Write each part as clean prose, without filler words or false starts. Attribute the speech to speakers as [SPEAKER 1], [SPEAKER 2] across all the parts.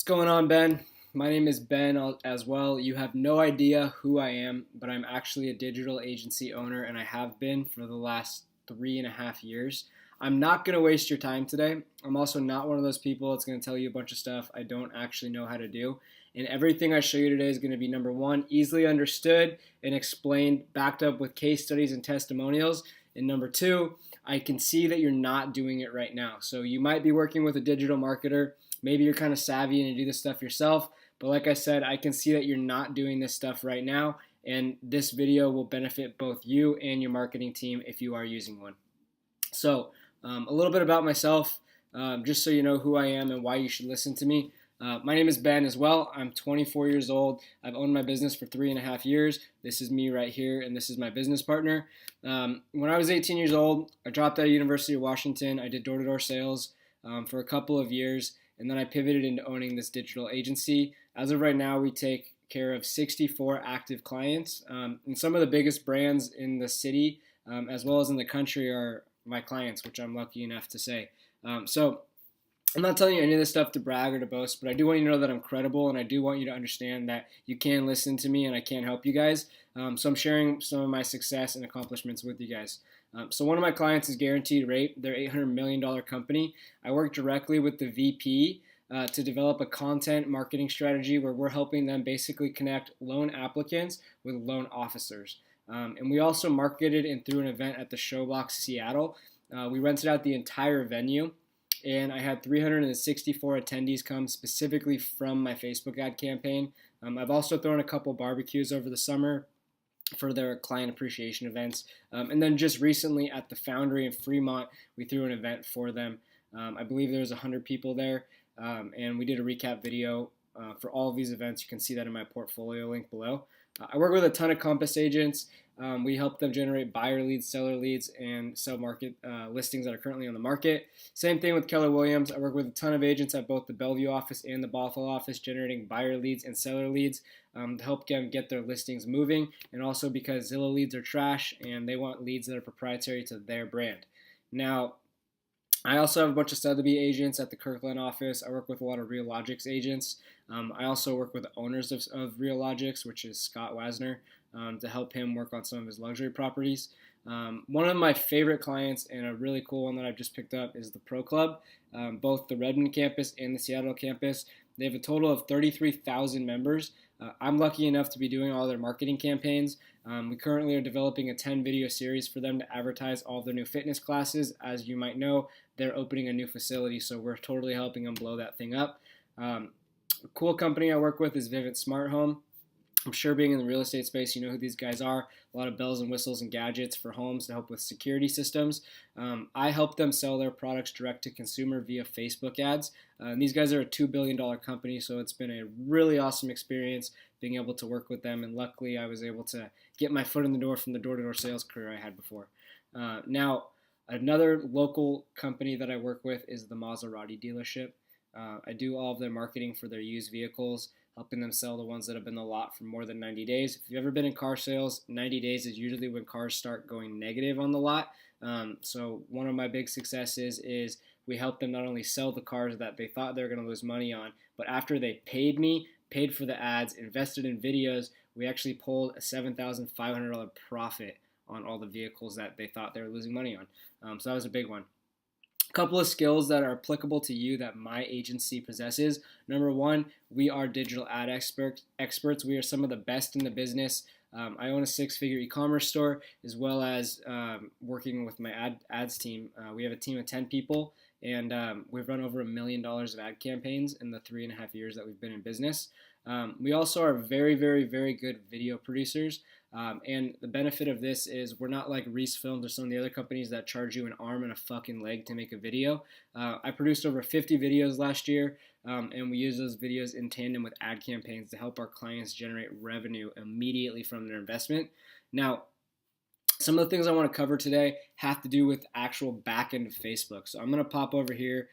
[SPEAKER 1] What's going on, Ben? My name is Ben as well. You have no idea who I am, but I'm actually a digital agency owner, and I have been for the last 3.5 years. I'm not going to waste your time today. I'm also not one of those people that's going to tell you a bunch of stuff I don't actually know how to do. And everything I show you today is going to be number one, easily understood and explained, backed up with case studies and testimonials. And number two, I can see that you're not doing it right now. So you might be working with a digital marketer. Maybe you're kind of savvy and you do this stuff yourself. But like I said, I can see that you're not doing this stuff right now. And this video will benefit both you and your marketing team if you are using one. So a little bit about myself, just so you know who I am and why you should listen to me. My name is Ben as well. I'm 24 years old. I've owned my business for 3.5 years. This is me right here, and this is my business partner. When I was 18 years old, I dropped out of University of Washington. I did door-to-door sales for a couple of years, and then I pivoted into owning this digital agency. As of right now, we take care of 64 active clients, and some of the biggest brands in the city as well as in the country are my clients, which I'm lucky enough to say. So I'm not telling you any of this stuff to brag or to boast, but I do want you to know that I'm credible, and I do want you to understand that you can listen to me and I can help you guys. So I'm sharing some of my success and accomplishments with you guys. So one of my clients is Guaranteed Rate. They're an $800 million company. I work directly with the VP to develop a content marketing strategy where we're helping them basically connect loan applicants with loan officers. And we also marketed and threw an event at the Showbox Seattle. We rented out the entire venue, and I had 364 attendees come specifically from my Facebook ad campaign. I've also thrown a couple barbecues over the summer for their client appreciation events. And then just recently at the Foundry in Fremont, we threw an event for them. I believe there was 100 people there, and we did a recap video for all of these events. You can see that in my portfolio link below. I work with a ton of Compass agents. We help them generate buyer leads, seller leads, and sell market listings that are currently on the market. Same thing with Keller Williams. I work with a ton of agents at both the Bellevue office and the Bothell office, generating buyer leads and seller leads to help them get their listings moving, and also because Zillow leads are trash and they want leads that are proprietary to their brand. Now, I also have a bunch of Sotheby's agents at the Kirkland office. I work with a lot of Realogics agents. I also work with the owners of Realogics, which is Scott Wasner, to help him work on some of his luxury properties. One of my favorite clients, and a really cool one that I've just picked up, is the Pro Club, both the Redmond campus and the Seattle campus. They have a total of 33,000 members. I'm lucky enough to be doing all their marketing campaigns. We currently are developing a 10-video series for them to advertise all of their new fitness classes. As you might know, they're opening a new facility, so we're totally helping them blow that thing up. A cool company I work with is Vivint Smart Home. I'm sure being in the real estate space, you know who these guys are. A lot of bells and whistles and gadgets for homes to help with security systems. I help them sell their products direct to consumer via Facebook ads. And these guys are a $2 billion company, so it's been a really awesome experience being able to work with them. And luckily, I was able to get my foot in the door from the door-to-door sales career I had before. Now, another local company that I work with is the Maserati dealership. I do all of their marketing for their used vehicles, helping them sell the ones that have been in the lot for more than 90 days. If you've ever been in car sales, 90 days is usually when cars start going negative on the lot. So one of my big successes is we help them not only sell the cars that they thought they were going to lose money on, but after they paid for the ads, invested in videos, we actually pulled a $7,500 profit on all the vehicles that they thought they were losing money on. So that was a big one. Couple of skills that are applicable to you that my agency possesses. Number one, we are digital ad experts. We are some of the best in the business. I own a 6-figure e-commerce store, as well as working with my ads team. We have a team of 10 people, and we've run over $1 million of ad campaigns in the 3.5 years that we've been in business. We also are very, very, very good video producers. And the benefit of this is we're not like Reese Films or some of the other companies that charge you an arm and a fucking leg to make a video. I produced over 50 videos last year, and we use those videos in tandem with ad campaigns to help our clients generate revenue immediately from their investment. Now, some of the things I want to cover today have to do with actual back end of Facebook. So I'm going to pop over here.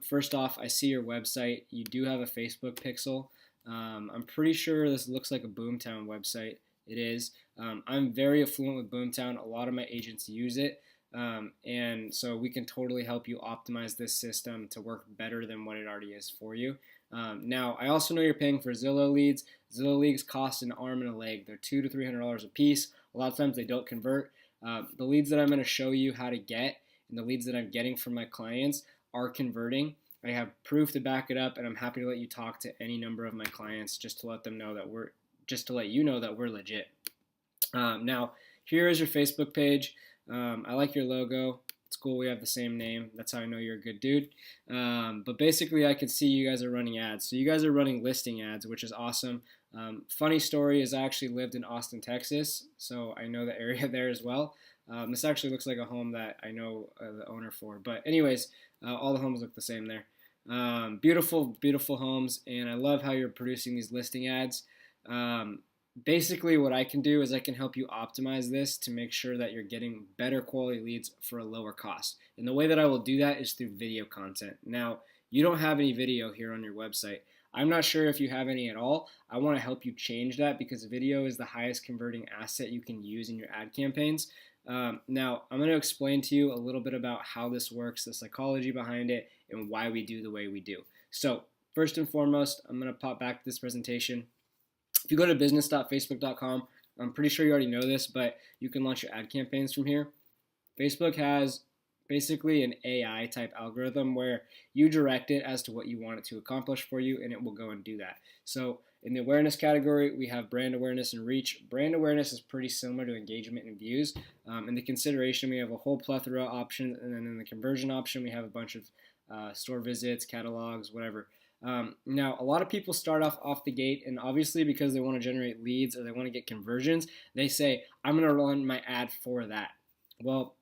[SPEAKER 1] First off, I see your website. You do have a Facebook pixel. I'm pretty sure this looks like a Boomtown website. It is. I'm very affluent with Boomtown. A lot of my agents use it. And so we can totally help you optimize this system to work better than what it already is for you. Now, I also know you're paying for Zillow leads. Zillow leads cost an arm and a leg. They're $200 to $300 a piece. A lot of times they don't convert. The leads that I'm going to show you how to get and the leads that I'm getting from my clients are converting. I have proof to back it up, and I'm happy to let you talk to any number of my clients just to let them know that we're legit. Now, here is your Facebook page. I like your logo. It's cool we have the same name. That's how I know you're a good dude. But basically, I can see you guys are running ads. So you guys are running listing ads, which is awesome. Funny story is I actually lived in Austin, Texas, so I know the area there as well. This actually looks like a home that I know the owner for. But anyways, all the homes look the same there. Beautiful, beautiful homes, and I love how you're producing these listing ads. Basically, what I can do is I can help you optimize this to make sure that you're getting better quality leads for a lower cost. And the way that I will do that is through video content. Now, you don't have any video here on your website. I'm not sure if you have any at all. I want to help you change that because video is the highest converting asset you can use in your ad campaigns. Now, I'm going to explain to you a little bit about how this works, the psychology behind it, and why we do the way we do. So, first and foremost, I'm going to pop back to this presentation. If you go to business.facebook.com, I'm pretty sure you already know this, but you can launch your ad campaigns from here. Facebook has basically an AI type algorithm where you direct it as to what you want it to accomplish for you, and it will go and do that. So in the awareness category, we have brand awareness and reach. Brand awareness is pretty similar to engagement and views. In the consideration, we have a whole plethora of options, and then in the conversion option, we have a bunch of store visits, catalogs, whatever. Now, a lot of people start off the gate, and obviously because they want to generate leads or they want to get conversions, they say, I'm going to run my ad for that. Well,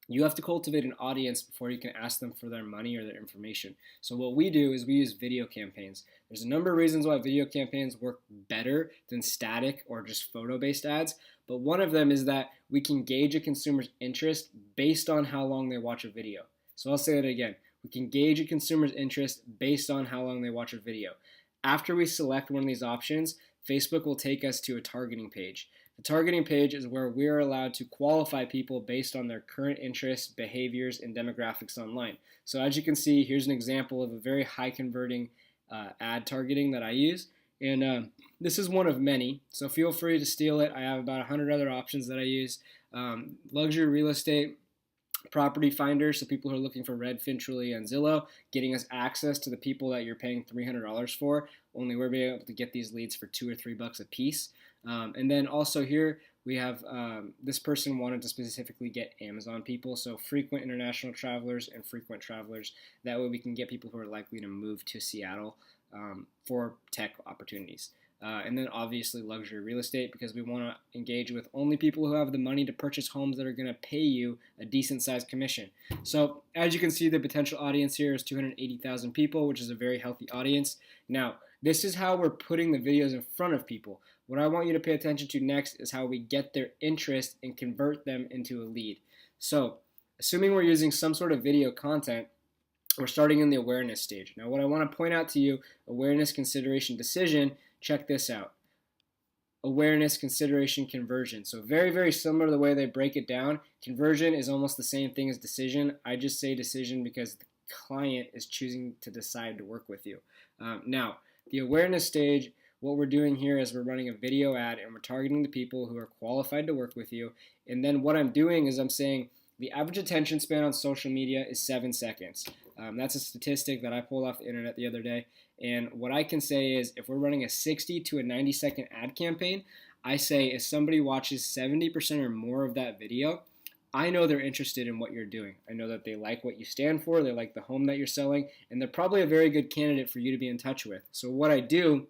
[SPEAKER 1] you have to cultivate an audience before you can ask them for their money or their information. So what we do is we use video campaigns. There's a number of reasons why video campaigns work better than static or just photo-based ads, but one of them is that we can gauge a consumer's interest based on how long they watch a video. So I'll say that again. We can gauge a consumer's interest based on how long they watch a video. After we select one of these options, Facebook will take us to a targeting page. The targeting page is where we are allowed to qualify people based on their current interests, behaviors, and demographics online. So as you can see, here's an example of a very high converting ad targeting that I use. And this is one of many, so feel free to steal it. I have about 100 other options that I use. Luxury real estate, property finder, so people who are looking for Redfin, Trulia, and Zillow, getting us access to the people that you're paying $300 for. Only we're being able to get these leads for $2 or $3 a piece. And then also here we have this person wanted to specifically get Amazon people, so frequent international travelers and frequent travelers. That way we can get people who are likely to move to Seattle for tech opportunities. And then obviously luxury real estate, because we want to engage with only people who have the money to purchase homes that are going to pay you a decent sized commission. So as you can see, the potential audience here is 280,000 people, which is a very healthy audience. Now, this is how we're putting the videos in front of people. What I want you to pay attention to next is how we get their interest and convert them into a lead. So assuming we're using some sort of video content, we're starting in the awareness stage. Now, what I want to point out to you, awareness, consideration, decision, check this out. Awareness, consideration, conversion. So very, very similar to the way they break it down. Conversion is almost the same thing as decision. I just say decision because the client is choosing to decide to work with you. Now, the awareness stage, what we're doing here is we're running a video ad and we're targeting the people who are qualified to work with you. And then what I'm doing is I'm saying the average attention span on social media is 7 seconds. That's a statistic that I pulled off the internet the other day. And what I can say is if we're running a 60 to a 90-second ad campaign, I say if somebody watches 70% or more of that video, I know they're interested in what you're doing. I know that they like what you stand for, they like the home that you're selling, and they're probably a very good candidate for you to be in touch with. So what I do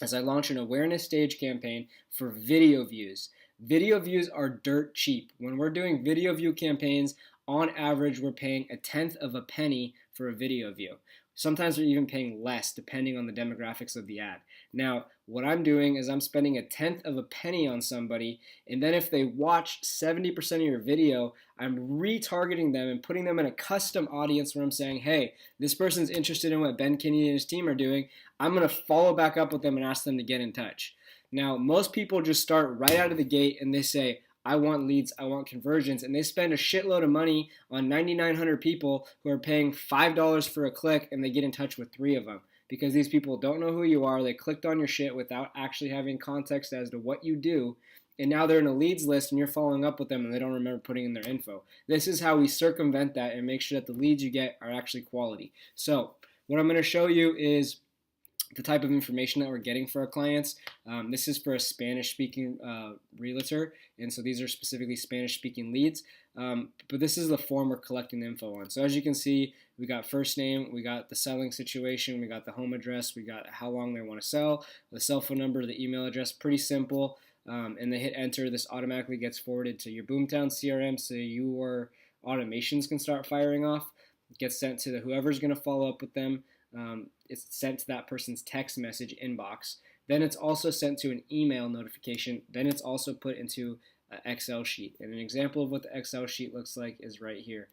[SPEAKER 1] is I launch an awareness stage campaign for video views. Video views are dirt cheap. When we're doing video view campaigns, on average, we're paying a tenth of a penny for a video view. Sometimes we're even paying less depending on the demographics of the ad. Now, what I'm doing is I'm spending a tenth of a penny on somebody, and then if they watch 70% of your video, I'm retargeting them and putting them in a custom audience where I'm saying, hey, this person's interested in what Ben Kinney and his team are doing. I'm going to follow back up with them and ask them to get in touch. Now, most people just start right out of the gate and they say, I want leads, I want conversions, and they spend a shitload of money on 9,900 people who are paying $5 for a click, and they get in touch with 3 of them because these people don't know who you are. They clicked on your shit without actually having context as to what you do, and now they're in a leads list and you're following up with them and they don't remember putting in their info. This is how we circumvent that and make sure that the leads you get are actually quality. So what I'm going to show you is the type of information that we're getting for our clients. This is for a Spanish-speaking realtor, and so these are specifically Spanish-speaking leads. But this is the form we're collecting the info on. So as you can see, we got first name, we got the selling situation, we got the home address, we got how long they want to sell, the cell phone number, the email address, pretty simple. And they hit enter, this automatically gets forwarded to your Boomtown CRM so your automations can start firing off. It gets sent to whoever's going to follow up with them. It's sent to that person's text message inbox. Then it's also sent to an email notification. Then it's also put into an Excel sheet. And an example of what the Excel sheet looks like is right here.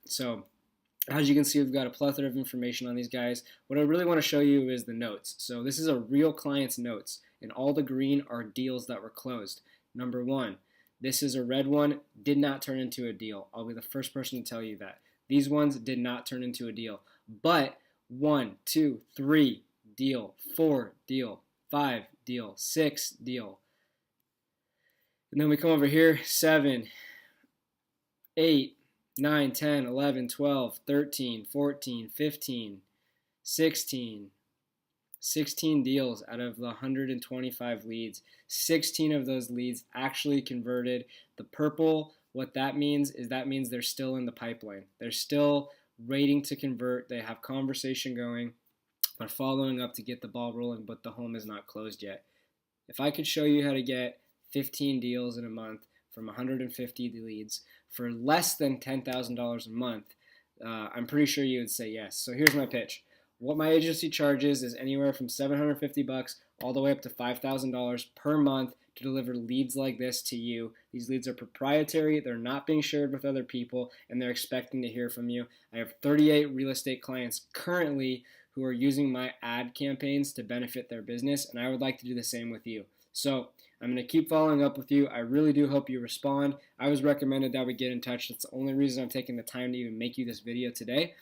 [SPEAKER 1] So as you can see, we've got a plethora of information on these guys. What I really want to show you is the notes. So this is a real client's notes, and all the green are deals that were closed. Number 1, this is a red one, did not turn into a deal. I'll be the first person to tell you that. These ones did not turn into a deal. But 1, 2, 3, deal, 4, deal, 5, deal, 6, deal. And then we come over here, 7, 8, 9, 10, 11, 12, 13, 14, 15, 16. 16 deals out of the 125 leads. 16 of those leads actually converted. The purple, what that means is they're still in the pipeline. They're still waiting to convert. They have conversation going, but following up to get the ball rolling, but the home is not closed yet. If I could show you how to get 15 deals in a month from 150 leads for less than $10,000 a month, I'm pretty sure you would say yes. So here's my pitch. What my agency charges is anywhere from $750 all the way up to $5,000 per month to deliver leads like this to you. These leads are proprietary, they're not being shared with other people, and they're expecting to hear from you. I have 38 real estate clients currently who are using my ad campaigns to benefit their business, and I would like to do the same with you. So I'm going to keep following up with you. I really do hope you respond. I was recommended that we get in touch. That's the only reason I'm taking the time to even make you this video today.